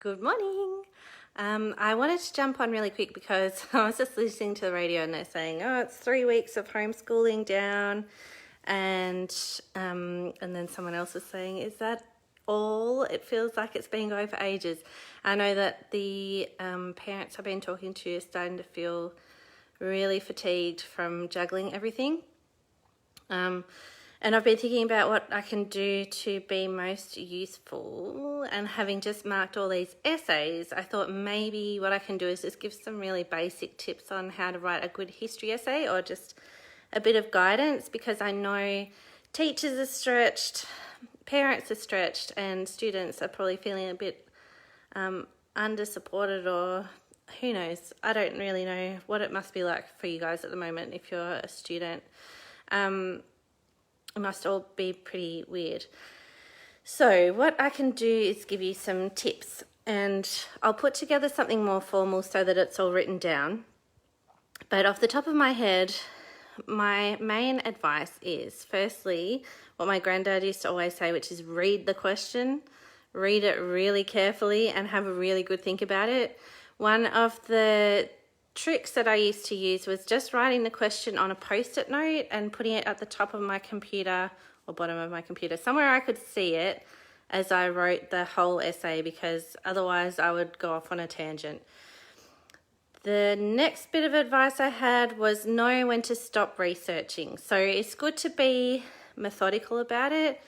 Good morning. I wanted to jump on really quick because I was just listening to the radio and they're saying, oh, it's 3 weeks of homeschooling down. And then someone else is saying, is that all? It feels like it's been going for ages. I know that the parents I've been talking to are starting to feel really fatigued from juggling everything. And I've been thinking about what I can do to be most useful, and having just marked all these essays, I thought maybe what I can do is just give some really basic tips on how to write a good history essay, or just a bit of guidance, because I know teachers are stretched, parents are stretched, and students are probably feeling a bit under supported, or who knows. I don't really know what it must be like for you guys at the moment if you're a student. It must all be pretty weird. So what I can do is give you some tips, and I'll put together something more formal so that it's all written down. But off the top of my head, my main advice is, firstly, what my granddad used to always say, which is read the question, read it really carefully and have a really good think about it. One of the tricks that I used to use was just writing the question on a post-it note and putting it at the top of my computer or bottom of my computer, somewhere I could see it as I wrote the whole essay, because otherwise I would go off on a tangent. The next bit of advice I had was know when to stop researching. So it's good to be methodical about it.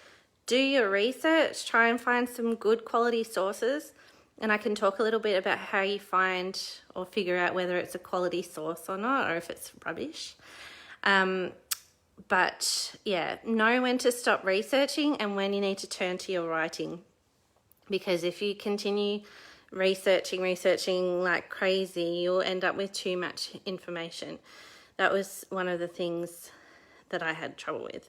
Do your research, try and find some good quality sources. And I can talk a little bit about how you find or figure out whether it's a quality source or not, or if it's rubbish. But yeah, know when to stop researching and when you need to turn to your writing. Because if you continue researching like crazy, you'll end up with too much information. That was one of the things that I had trouble with.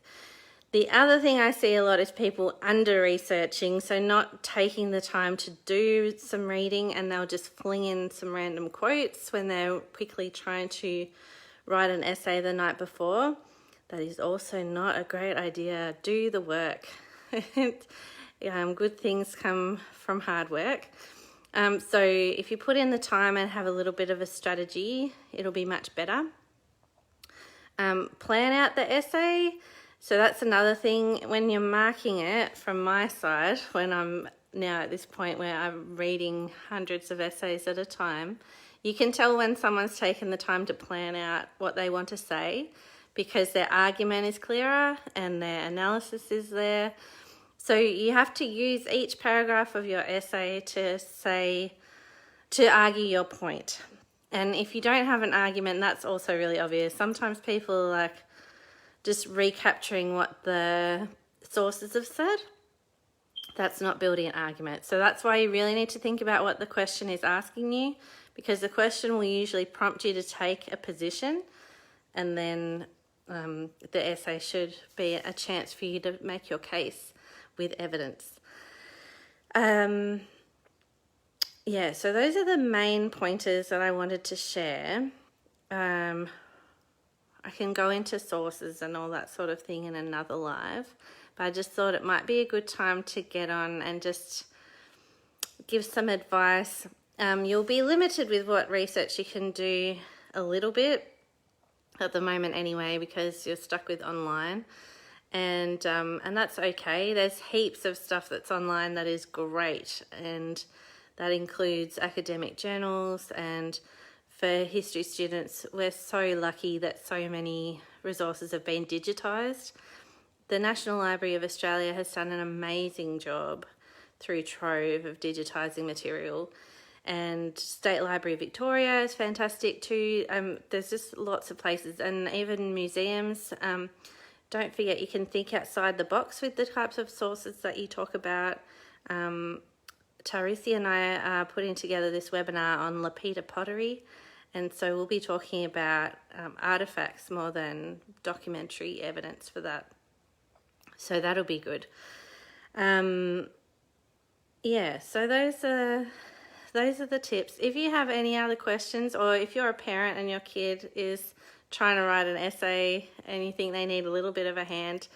The other thing I see a lot is people under-researching, so not taking the time to do some reading, and they'll just fling in some random quotes when they're quickly trying to write an essay the night before. That is also not a great idea. Do the work. Good things come from hard work. So if you put in the time and have a little bit of a strategy, it'll be much better. Plan out the essay. So that's another thing. When you're marking it, from my side, when I'm now at this point where I'm reading hundreds of essays at a time, you can tell when someone's taken the time to plan out what they want to say, because their argument is clearer and their analysis is there. So you have to use each paragraph of your essay to argue your point. And if you don't have an argument, that's also really obvious. Sometimes people are like just recapturing what the sources have said. That's not building an argument. So that's why you really need to think about what the question is asking you, because the question will usually prompt you to take a position, and then the essay should be a chance for you to make your case with evidence. Yeah, so those are the main pointers that I wanted to share. I can go into sources and all that sort of thing in another live, but I just thought it might be a good time to get on and just give some advice. You'll be limited with what research you can do a little bit at the moment anyway, because you're stuck with online, and that's okay. There's heaps of stuff that's online that is great, and that includes academic journals. And for history students, we're so lucky that so many resources have been digitised. The National Library of Australia has done an amazing job through Trove of digitising material, and State Library of Victoria is fantastic too. There's just lots of places, and even museums. Don't forget, you can think outside the box with the types of sources that you talk about. Tarisi and I are putting together this webinar on Lapita pottery, and so we'll be talking about artifacts more than documentary evidence for that. So that'll be good. Yeah, so those are the tips. If you have any other questions, or if you're a parent and your kid is trying to write an essay and you think they need a little bit of a hand,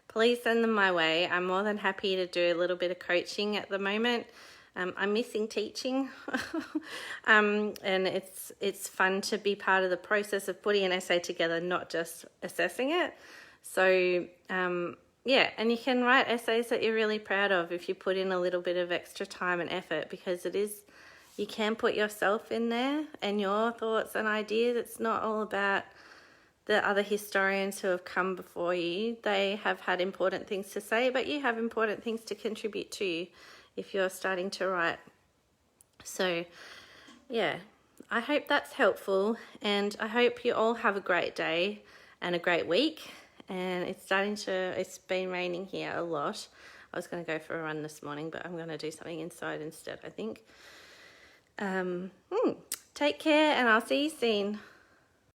please send them my way. I'm more than happy to do a little bit of coaching at the moment. I'm missing teaching, and it's fun to be part of the process of putting an essay together, not just assessing it. So yeah, and you can write essays that you're really proud of if you put in a little bit of extra time and effort, because you can put yourself in there and your thoughts and ideas. It's not all about the other historians who have come before you. They have had important things to say, but you have important things to contribute to if you're starting to write. So yeah, I hope that's helpful, and I hope you all have a great day and a great week. And it's been raining here a lot. I was going to go for a run this morning, but I'm going to do something inside instead, I think. Take care, and I'll see you soon.